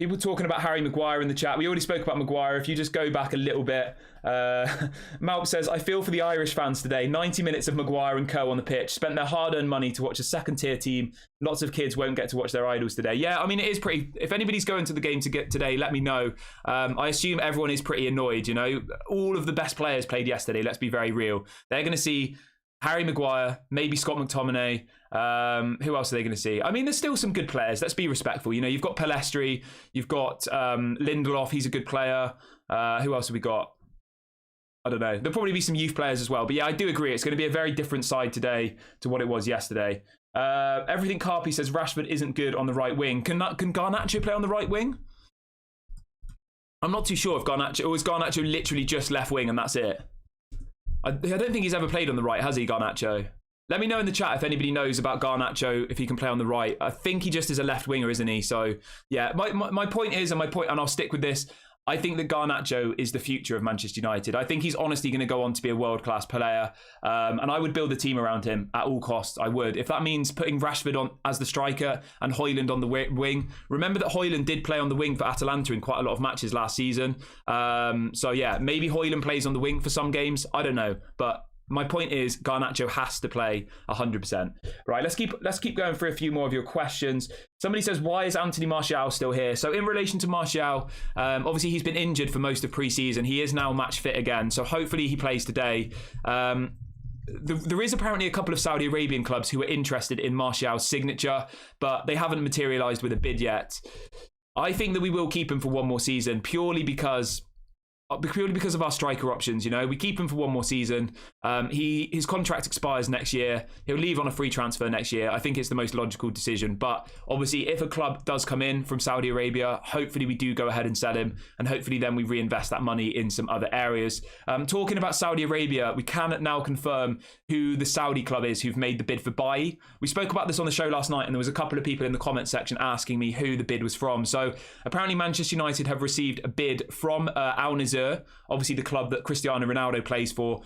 People talking about Harry Maguire in the chat. We already spoke about Maguire. If you just go back a little bit. Malp says, I feel for the Irish fans today. 90 minutes of Maguire and co on the pitch. Spent their hard-earned money to watch a second-tier team. Lots of kids won't get to watch their idols today. Yeah, I mean, it is pretty... If anybody's going to the game today, let me know. I assume everyone is pretty annoyed, you know. All of the best players played yesterday. Let's be very real. They're going to see Harry Maguire, maybe Scott McTominay. Who else are they going to see? I mean, there's still some good players. Let's be respectful. You know, you've got Pelestri, you've got Lindelof. He's a good player. Who else have we got? I don't know. There'll probably be some youth players as well. But yeah, I do agree. It's going to be a very different side today to what it was yesterday. Everything Carpy says Rashford isn't good on the right wing. Can Garnacho play on the right wing? I'm not too sure if Garnacho... Or is Garnacho literally just left wing and that's it? I don't think he's ever played on the right, has he, Garnacho? Let me know in the chat if anybody knows about Garnacho, if he can play on the right. I think he just is a left winger, isn't he? So, yeah, my point is, and I'll stick with this, I think that Garnacho is the future of Manchester United. I think he's honestly going to go on to be a world-class player. And I would build a team around him at all costs. I would. If that means putting Rashford on as the striker and Højlund on the wing. Remember that Højlund did play on the wing for Atalanta in quite a lot of matches last season. So yeah, maybe Højlund plays on the wing for some games. I don't know. But my point is Garnacho has to play 100%. Right, let's keep going through a few more of your questions. Somebody says, why is Anthony Martial still here? So in relation to Martial, obviously he's been injured for most of pre-season. He is now match fit again. So hopefully he plays today. There is apparently a couple of Saudi Arabian clubs who are interested in Martial's signature, but they haven't materialised with a bid yet. I think that we will keep him for one more season purely because of our striker options. You know, we keep him for one more season. His contract expires next year. He'll leave on a free transfer next year. I think it's the most logical decision. But obviously, if a club does come in from Saudi Arabia, hopefully we do go ahead and sell him, and hopefully then we reinvest that money in some other areas. Talking about Saudi Arabia, we can now confirm who the Saudi club is who've made the bid for Bailly. We spoke about this on the show last night, and there was a couple of people in the comment section asking me who the bid was from. So apparently Manchester United have received a bid from Al Nazr, obviously the club that Cristiano Ronaldo plays for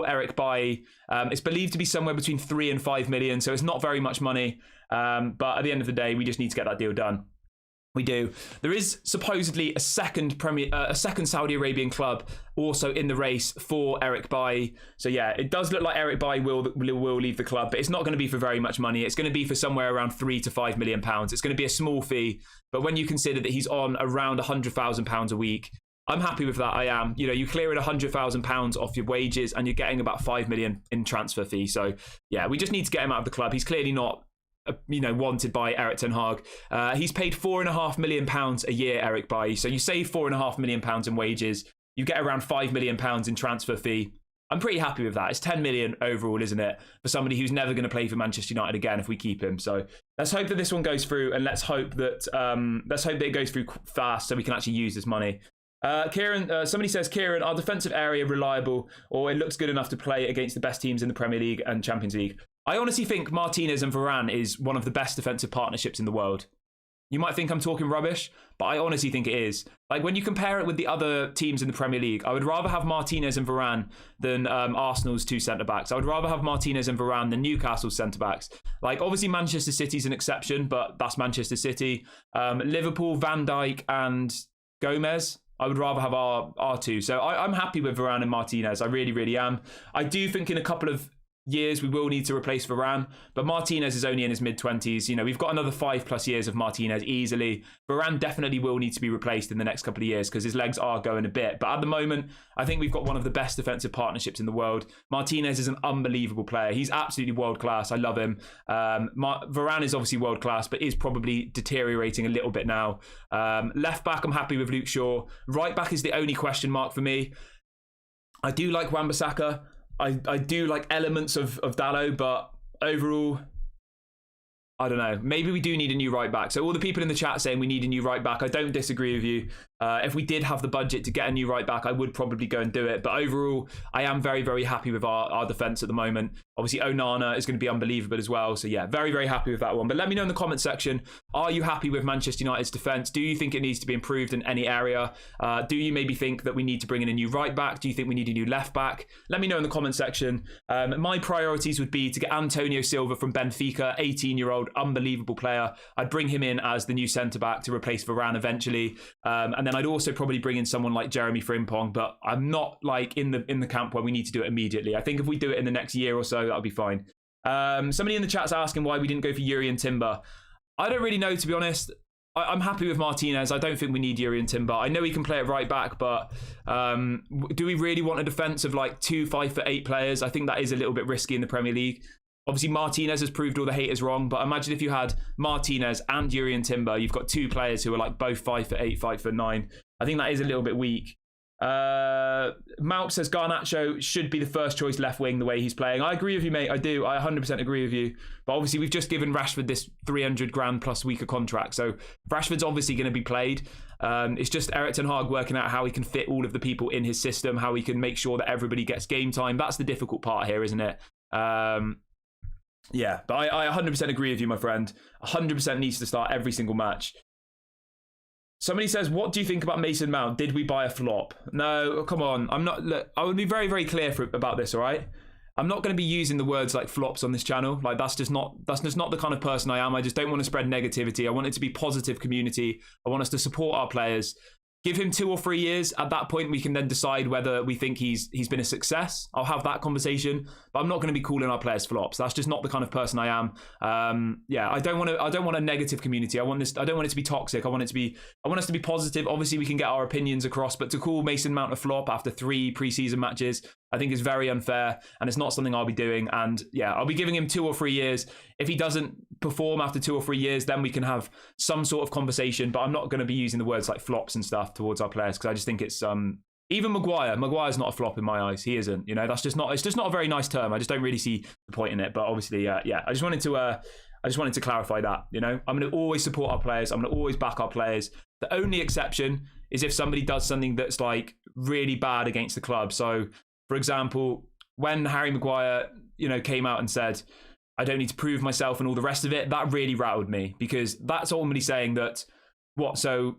Eric Bailly. It's believed to be somewhere between 3 and 5 million, so it's not very much money. But at the end of the day, we just need to get that deal done. We do. There is supposedly a second Saudi Arabian club also in the race for Eric Bailly. So yeah, it does look like Eric Bailly will leave the club, but it's not going to be for very much money. It's going to be for somewhere around £3 to £5 million. It's going to be a small fee, but when you consider that he's on around £100,000 a week, I'm happy with that. I am. You know, you clear it £100,000 off your wages and you're getting about 5 million in transfer fee. So yeah, we just need to get him out of the club. He's clearly not, wanted by Eric Ten Hag. He's paid £4.5 million a year, Eric Bailly. So you save £4.5 million in wages. You get around £5 million in transfer fee. I'm pretty happy with that. It's 10 million overall, isn't it? For somebody who's never going to play for Manchester United again if we keep him. So let's hope that this one goes through, and let's hope that it goes through fast so we can actually use this money. Kieran, somebody says, Kieran, our defensive area reliable, or it looks good enough to play against the best teams in the Premier League and Champions League? I honestly think Martinez and Varane is one of the best defensive partnerships in the world. You might think I'm talking rubbish, but I honestly think it is. Like, when you compare it with the other teams in the Premier League, I would rather have Martinez and Varane than Arsenal's two centre-backs. I would rather have Martinez and Varane than Newcastle's centre-backs. Like, obviously Manchester City's an exception, but that's Manchester City. Liverpool, Van Dijk and Gomez, I would rather have our two. So I'm happy with Varane and Martinez. I really, really am. I do think in a couple of years we will need to replace Varane, but Martinez is only in his mid-20s. You know, we've got another 5+ years of Martinez easily. Varane definitely will need to be replaced in the next couple of years because his legs are going a bit, but at the moment I think we've got one of the best defensive partnerships in the world. Martinez is an unbelievable player. He's absolutely world class. I love him. Varane is obviously world class, but is probably deteriorating a little bit now. Left back, I'm happy with Luke Shaw. Right back is the only question mark for me. I do like Wan-Bissaka. I do like elements of Dalot, but overall, I don't know. Maybe we do need a new right back. So all the people in the chat saying we need a new right back, I don't disagree with you. If we did have the budget to get a new right back, I would probably go and do it. But overall, I am very, very happy with our defence at the moment. Obviously, Onana is going to be unbelievable as well. So yeah, very, very happy with that one. But let me know in the comment section, are you happy with Manchester United's defence? Do you think it needs to be improved in any area? Do you maybe think that we need to bring in a new right back? Do you think we need a new left back? Let me know in the comment section. My priorities would be to get Antonio Silva from Benfica, 18-year-old, unbelievable player. I'd bring him in as the new centre-back to replace Varane eventually. And then I'd also probably bring in someone like Jeremy Frimpong, but I'm not like in the camp where we need to do it immediately. I think if we do it in the next year or so, that'll be fine. Somebody in the chat's asking why we didn't go for Yuri and Timber. I don't really know, to be honest. I'm happy with Martinez. I don't think we need Yuri and Timber. I know he can play at right back, but do we really want a defence of like 2 5'8" players? I think that is a little bit risky in the Premier League. Obviously, Martinez has proved all the haters wrong, but imagine if you had Martinez and Yuri and Timber, you've got two players who are like both 5'8", 5'9". I think that is a little bit weak. Malp says Garnacho should be the first choice left wing the way he's playing. I agree with you, mate. I do. I 100% agree with you. But obviously, we've just given Rashford this 300 grand plus weaker contract. So Rashford's obviously going to be played. It's just Erik ten Hag working out how he can fit all of the people in his system, how he can make sure that everybody gets game time. That's the difficult part here, isn't it? Yeah, but I 100% agree with you, my friend. 100% needs to start every single match. Somebody says, what do you think about Mason Mount? Did we buy a flop? No, come on. I'm not. Look, I would be very, very clear about this, all right? I'm not going to be using the words like flops on this channel. Like, that's just not the kind of person I am. I just don't want to spread negativity. I want it to be positive community. I want us to support our players. Give him 2 or 3 years. At that point, we can then decide whether we think he's been a success. I'll have that conversation, but I'm not going to be calling our players flops. That's just not the kind of person I am. Yeah, I don't want a negative community. I don't want it to be toxic. I want us to be positive. Obviously, we can get our opinions across, but to call Mason Mount a flop after 3 preseason matches, I think is very unfair, and it's not something I'll be doing. And yeah, I'll be giving him 2 or 3 years. If he doesn't perform after 2 or 3 years, then we can have some sort of conversation. But I'm not going to be using the words like flops and stuff towards our players, because I just think it's even Maguire's not a flop in my eyes. He isn't. You know, it's just not a very nice term. I just don't really see the point in it. But obviously, yeah, I just wanted to clarify that. You know, I'm going to always support our players. I'm going to always back our players. The only exception is if somebody does something that's like really bad against the club. So, for example, when Harry Maguire, came out and said, I don't need to prove myself and all the rest of it, that really rattled me, because that's ultimately saying that, so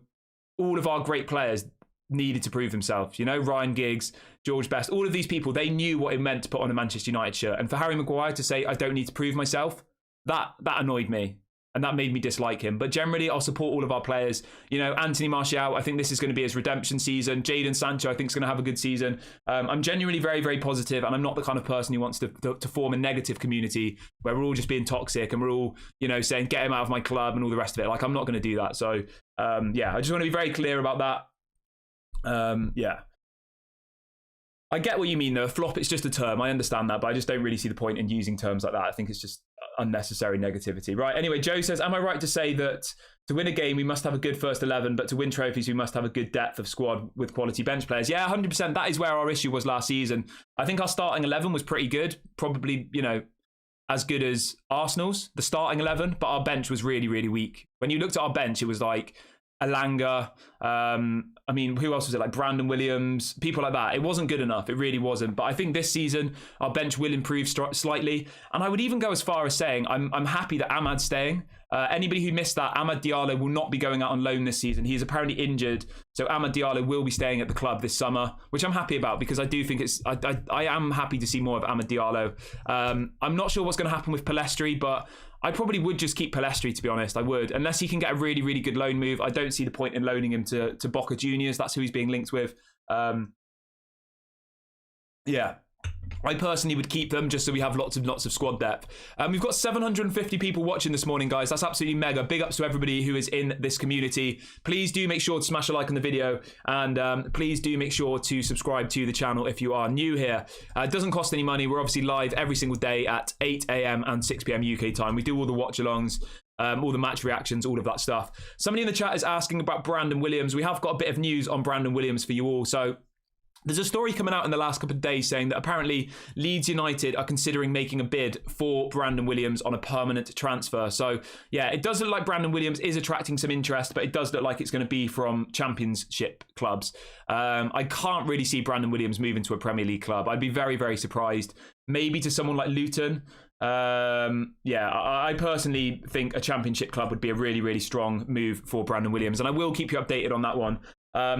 all of our great players needed to prove themselves. Ryan Giggs, George Best, all of these people, they knew what it meant to put on a Manchester United shirt. And for Harry Maguire to say, I don't need to prove myself, that annoyed me. And that made me dislike him. But generally, I'll support all of our players. Anthony Martial, I think this is going to be his redemption season. Jadon Sancho, I think, is going to have a good season. I'm genuinely very, very positive, and I'm not the kind of person who wants to form a negative community where we're all just being toxic and we're all, saying, get him out of my club and all the rest of it. Like, I'm not going to do that. So, yeah, I just want to be very clear about that. Yeah. I get what you mean, though. A flop, it's just a term. I understand that, but I just don't really see the point in using terms like that. I think it's just unnecessary negativity. Right, anyway, Joe says, am I right to say that to win a game, we must have a good first 11, but to win trophies, we must have a good depth of squad with quality bench players? Yeah, 100%. That is where our issue was last season. I think our starting 11 was pretty good. Probably, as good as Arsenal's, the starting 11, but our bench was really, really weak. When you looked at our bench, it was like Alanga. I mean, who else was it? Like Brandon Williams, people like that. It wasn't good enough. It really wasn't. But I think this season our bench will improve slightly. And I would even go as far as saying I'm happy that Ahmad's staying. Anybody who missed that, Amad Diallo will not be going out on loan this season. He is apparently injured. So Amad Diallo will be staying at the club this summer, which I'm happy about because I do think I am happy to see more of Amad Diallo. I'm not sure what's going to happen with Palestri, but I probably would just keep Palestri, to be honest. I would. Unless he can get a really, really good loan move. I don't see the point in loaning him to Boca Juniors. That's who he's being linked with. Yeah. I personally would keep them just so we have lots of squad depth. We've got 750 people watching this morning, guys. That's absolutely mega. Big ups to everybody who is in this community. Please do make sure to smash a like on the video, and please do make sure to subscribe to the channel if you are new here. It doesn't cost any money. We're obviously live every single day at 8 a.m. and 6 p.m. UK time. We do all the watch-alongs, all the match reactions, all of that stuff. Somebody in the chat is asking about Brandon Williams. We have got a bit of news on Brandon Williams for you all. So there's a story coming out in the last couple of days saying that apparently Leeds United are considering making a bid for Brandon Williams on a permanent transfer. So yeah, it does look like Brandon Williams is attracting some interest, but it does look like it's going to be from Championship clubs. I can't really see Brandon Williams moving to a Premier League club. I'd be very, very surprised. Maybe to someone like Luton. Yeah, I personally think a Championship club would be a really, really strong move for Brandon Williams, and I will keep you updated on that one.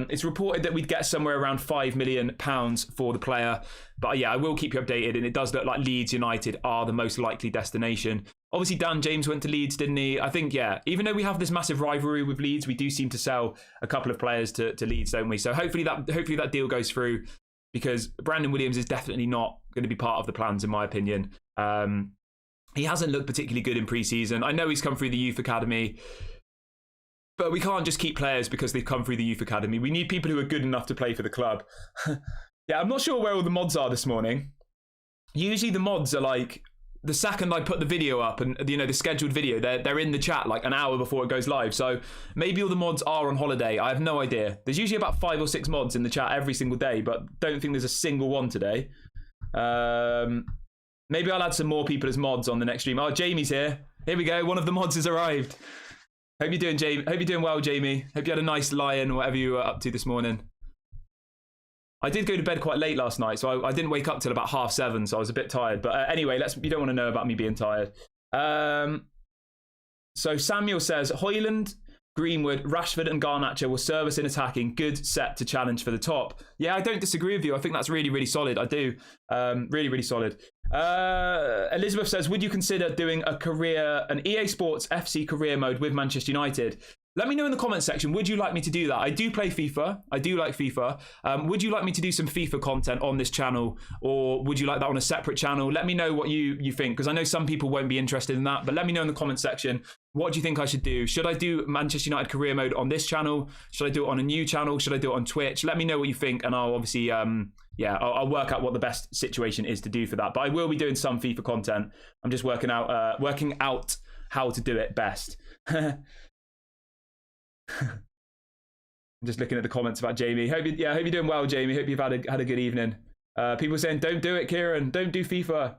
It's reported that we'd get somewhere around £5 million for the player. But yeah, I will keep you updated. And it does look like Leeds United are the most likely destination. Obviously, Dan James went to Leeds, didn't he? I think, yeah, even though we have this massive rivalry with Leeds, we do seem to sell a couple of players to Leeds, don't we? So hopefully that deal goes through, because Brandon Williams is definitely not going to be part of the plans, in my opinion. He hasn't looked particularly good in pre-season. I know he's come through the youth academy, but we can't just keep players because they've come through the youth academy. We need people who are good enough to play for the club. Yeah, I'm not sure where all the mods are this morning. Usually the mods are like, the second I put the video up and, you know, the scheduled video, they're in the chat like an hour before it goes live. So maybe all the mods are on holiday. I have no idea. There's usually about 5 or 6 mods in the chat every single day, but don't think there's a single one today. Maybe I'll add some more people as mods on the next stream. Oh, Jamie's here. Here we go. One of the mods has arrived. Hope you're doing, Jamie. Hope you're doing well, Jamie. Hope you had a nice lie-in or whatever you were up to this morning. I did go to bed quite late last night, so I didn't wake up till about 7:30, so I was a bit tired. But anyway, you don't want to know about me being tired. So Samuel says, Højlund, Greenwood, Rashford and Garnacho will serve us in attacking. Good set to challenge for the top. Yeah, I don't disagree with you. I think that's really, really solid. I do. Really, really solid. Elizabeth says, would you consider doing an EA Sports FC career mode with Manchester United? Let me know in the comments section. Would you like me to do that? I do play FIFA. I do like FIFA. Would you like me to do some FIFA content on this channel, or would you like that on a separate channel? Let me know what you think, because I know some people won't be interested in that, but let me know in the comments section. What do you think I should do? Should I do Manchester United career mode on this channel? Should I do it on a new channel? Should I do it on Twitch? Let me know what you think, and I'll obviously, I'll work out what the best situation is to do for that. But I will be doing some FIFA content. I'm just working out how to do it best. I'm just looking at the comments about Jamie. Hope you're doing well, Jamie. Hope you've had a good evening. People saying, don't do it, Kieran. Don't do FIFA.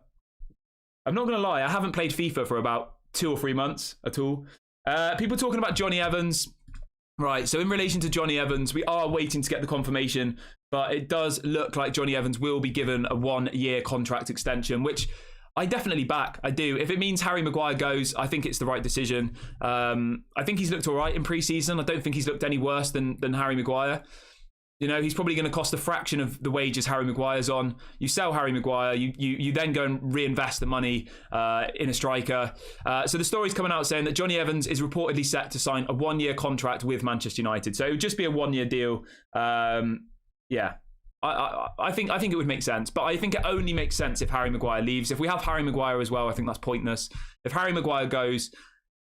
I'm not going to lie. I haven't played FIFA for about 2 or 3 months at all. People talking about Johnny Evans. Right, so in relation to Johnny Evans, we are waiting to get the confirmation, but it does look like Johnny Evans will be given a 1-year contract extension, which I definitely back. I do. If it means Harry Maguire goes, I think it's the right decision. I think he's looked all right in pre-season. I don't think he's looked any worse than Harry Maguire. You know, he's probably going to cost a fraction of the wages Harry Maguire's on. You sell Harry Maguire, you then go and reinvest the money in a striker. So the story's coming out saying that Johnny Evans is reportedly set to sign a 1-year contract with Manchester United. So it would just be a 1-year deal. Yeah. I think it would make sense, but I think it only makes sense if Harry Maguire leaves. If we have Harry Maguire as well, I think that's pointless. If Harry Maguire goes,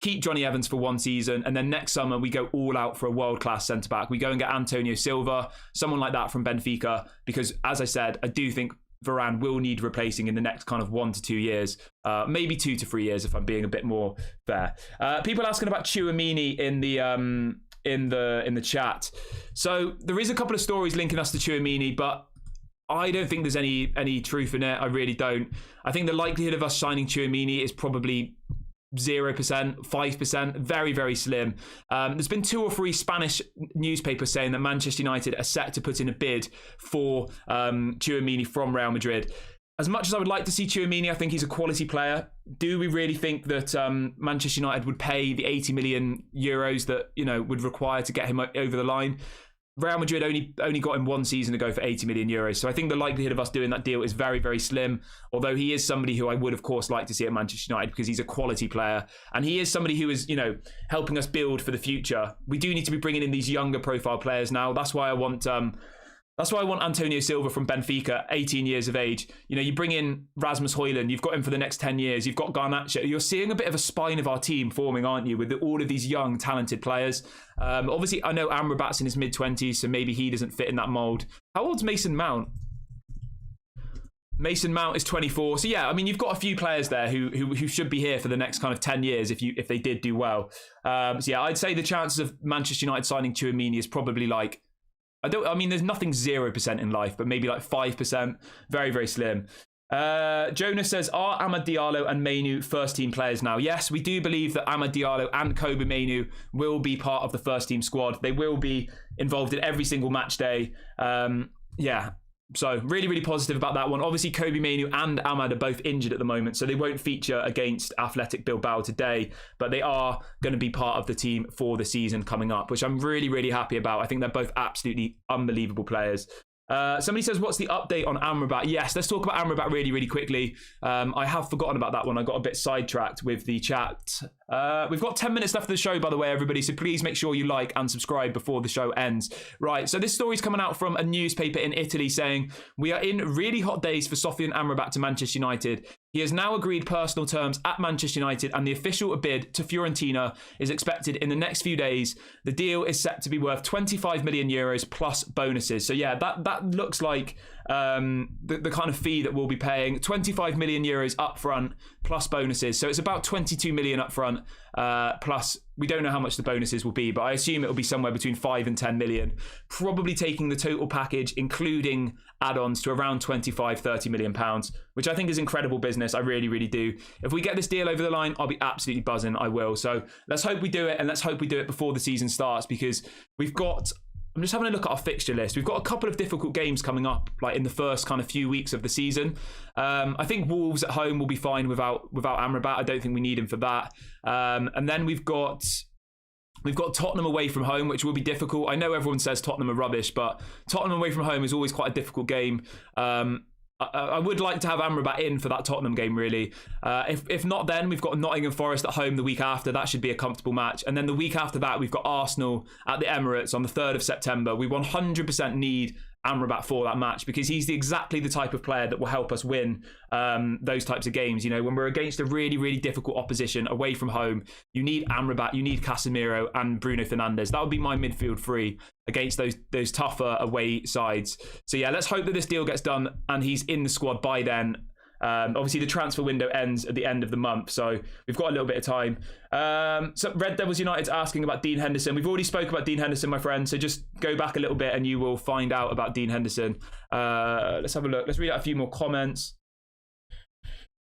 keep Johnny Evans for 1 season, and then next summer we go all out for a world-class centre-back. We go and get Antonio Silva, someone like that from Benfica, because as I said, I do think Varane will need replacing in the next kind of 1 to 2 years, maybe 2 to 3 years if I'm being a bit more fair. People asking about Tchouaméni in the chat. So there is a couple of stories linking us to Tchouaméni, but I don't think there's any truth in it. I really don't. I think the likelihood of us signing Tchouaméni is probably 0%, 5%, very, very slim. There's been 2 or 3 Spanish newspapers saying that Manchester United are set to put in a bid for Tchouaméni from Real Madrid. As much as I would like to see Tchouaméni, I think he's a quality player. Do we really think that Manchester United would pay the 80 million euros that, you know, would require to get him over the line? Real Madrid only got him 1 season ago for 80 million euros. So I think the likelihood of us doing that deal is very, very slim. Although he is somebody who I would, of course, like to see at Manchester United because he's a quality player. And he is somebody who is, you know, helping us build for the future. We do need to be bringing in these younger profile players now. That's why I want Antonio Silva from Benfica, 18 years of age. You know, you bring in Rasmus Højlund, you've got him for the next 10 years. You've got Garnacho. You're seeing a bit of a spine of our team forming, aren't you, with all of these young, talented players. Obviously, I know Amrabat's in his mid-20s, so maybe he doesn't fit in that mould. How old's Mason Mount? Mason Mount is 24. So yeah, I mean, you've got a few players there who should be here for the next kind of 10 years if they did do well. So yeah, I'd say the chances of Manchester United signing Tchouaméni is probably like, I mean, there's nothing 0% in life, but maybe like 5%. Very, very slim. Jonas says, are Amad Diallo and Mainu first team players now? Yes, we do believe that Amad Diallo and Kobe Mainu will be part of the first team squad. They will be involved in every single match day. Yeah. So really, really positive about that one. Obviously, Kobe Mainu and Amad are both injured at the moment, so they won't feature against Athletic Bilbao today, but they are going to be part of the team for the season coming up, which I'm really, really happy about. I think they're both absolutely unbelievable players. Somebody says, what's the update on Amrabat? Yes, let's talk about Amrabat really, really quickly. I have forgotten about that one. I got a bit sidetracked with the chat. We've got 10 minutes left of the show, by the way, everybody, so please make sure you like and subscribe before the show ends. Right, so this story's coming out from a newspaper in Italy saying, we are in really hot days for Sofian Amrabat to Manchester United. He has now agreed personal terms at Manchester United and the official bid to Fiorentina is expected in the next few days. The deal is set to be worth 25 million euros plus bonuses. So yeah, that looks like the kind of fee that we'll be paying. 25 million euros up front plus bonuses. So it's about 22 million up front plus we don't know how much the bonuses will be, but I assume it will be somewhere between 5 and 10 million, probably taking the total package, including add-ons, to around 25-30 million pounds, which I think is incredible business. I really, really do. If we get this deal over the line, I'll be absolutely buzzing. I will. So let's hope we do it, and let's hope we do it before the season starts, because we've got, I'm just having a look at our fixture list. We've got a couple of difficult games coming up, like in the first kind of few weeks of the season. I think Wolves at home will be fine without Amrabat. I don't think we need him for that. And then we've got Tottenham away from home, which will be difficult. I know everyone says Tottenham are rubbish, but Tottenham away from home is always quite a difficult game. I would like to have Amrabat in for that Tottenham game, really. If not, then we've got Nottingham Forest at home the week after. That should be a comfortable match. And then the week after that, we've got Arsenal at the Emirates on the 3rd of September. We 100% need Amrabat for that match because he's exactly the type of player that will help us win those types of games. You know, when we're against a really, really difficult opposition away from home, you need Amrabat, you need Casemiro and Bruno Fernandes. That would be my midfield three against those tougher away sides. So yeah, let's hope that this deal gets done and he's in the squad by then. Obviously the transfer window ends at the end of the month, so we've got a little bit of time. So Red Devils United's asking about Dean Henderson. We've already spoke about Dean Henderson, my friend, so just go back a little bit and you will find out about Dean Henderson. Let's have a look. Let's read out a few more comments.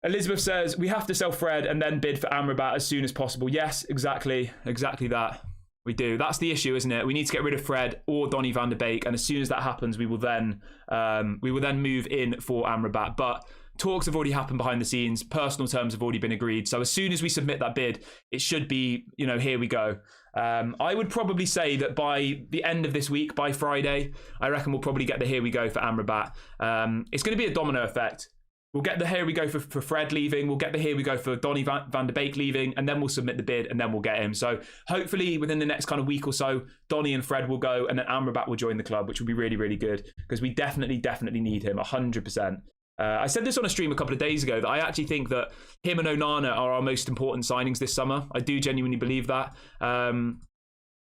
Elizabeth says, we have to sell Fred and then bid for Amrabat as soon as possible. Yes, exactly that. We do. That's the issue, isn't it? We need to get rid of Fred or Donny van der Beek, and as soon as that happens, we will then move in for Amrabat. But talks have already happened behind the scenes. Personal terms have already been agreed. So as soon as we submit that bid, it should be, here we go. I would probably say that by the end of this week, by Friday, I reckon we'll probably get the here we go for Amrabat. It's going to be a domino effect. We'll get the here we go for Fred leaving. We'll get the here we go for Donny van der Beek leaving, and then we'll submit the bid, and then we'll get him. So hopefully within the next kind of week or so, Donny and Fred will go, and then Amrabat will join the club, which will be really, really good because we definitely need him 100%. I said this on a stream a couple of days ago that I actually think that him and Onana are our most important signings this summer. I do genuinely believe that.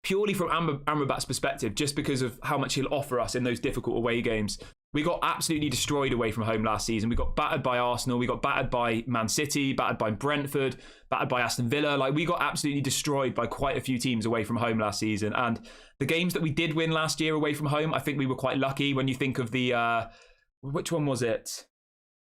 Purely from Amrabat's perspective, just because of how much he'll offer us in those difficult away games. We got absolutely destroyed away from home last season. We got battered by Arsenal. We got battered by Man City, battered by Brentford, battered by Aston Villa. Like, we got absolutely destroyed by quite a few teams away from home last season. And the games that we did win last year away from home, I think we were quite lucky when you think of the... which one was it?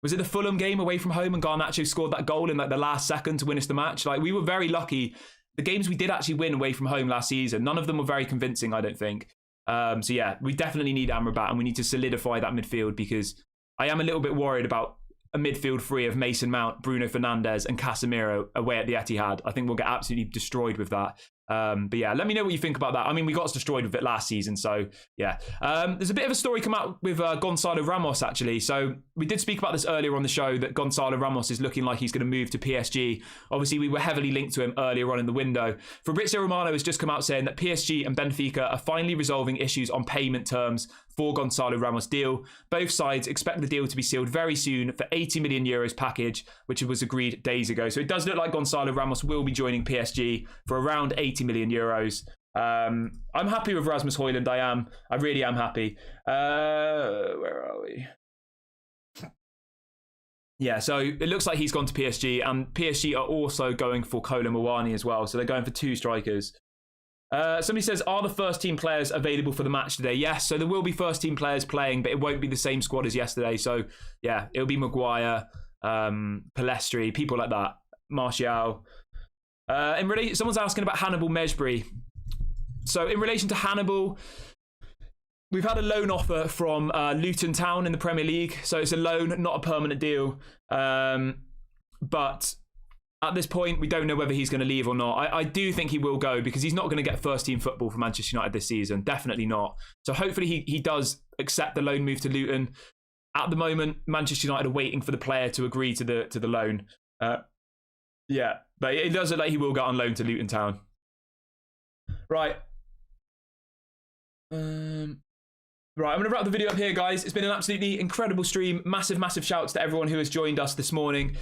was it the Fulham game away from home and Garnacho scored that goal in like the last second to win us the match? Like, we were very lucky. The games we did actually win away from home last season, none of them were very convincing, I don't think. So yeah, we definitely need Amrabat, and we need to solidify that midfield, because I am a little bit worried about a midfield free of Mason Mount, Bruno Fernandes and Casemiro away at the Etihad. I think we'll get absolutely destroyed with that. But yeah, let me know what you think about that. I mean, we got destroyed with it last season, so yeah. There's a bit of a story come out with Gonzalo Ramos, actually. So we did speak about this earlier on the show, that Gonzalo Ramos is looking like he's going to move to PSG. Obviously, we were heavily linked to him earlier on in the window. Fabrizio Romano has just come out saying that PSG and Benfica are finally resolving issues on payment terms for Gonzalo Ramos' deal. Both sides expect the deal to be sealed very soon for 80 million euros package, which was agreed days ago. So it does look like Gonzalo Ramos will be joining PSG for around 80 million euros. I'm happy with Rasmus Højlund. I really am happy. Where are we? Yeah, so it looks like he's gone to PSG, and PSG are also going for Kolo Muani as well. So they're going for 2 strikers. Somebody says, are the first team players available for the match today? Yes, so there will be first team players playing, but it won't be the same squad as yesterday. So yeah, it'll be Maguire, Palestri, people like that, Martial. Someone's asking about Hannibal Mejbri. So in relation to Hannibal, we've had a loan offer from Luton Town in the Premier League. So it's a loan, not a permanent deal. But at this point, we don't know whether he's going to leave or not. I do think he will go, because he's not going to get first team football for Manchester United this season. Definitely not. So hopefully he does accept the loan move to Luton. At the moment, Manchester United are waiting for the player to agree to the loan. Yeah, but it does look like he will go on loan to Luton Town. Right. Right, I'm going to wrap the video up here, guys. It's been an absolutely incredible stream. Massive, massive shouts to everyone who has joined us this morning.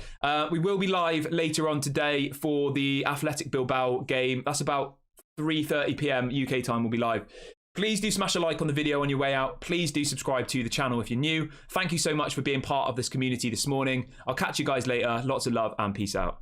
We will be live later on today for the Athletic Bilbao game. That's about 3:30 p.m. UK time. We'll be live. Please do smash a like on the video on your way out. Please do subscribe to the channel if you're new. Thank you so much for being part of this community this morning. I'll catch you guys later. Lots of love and peace out.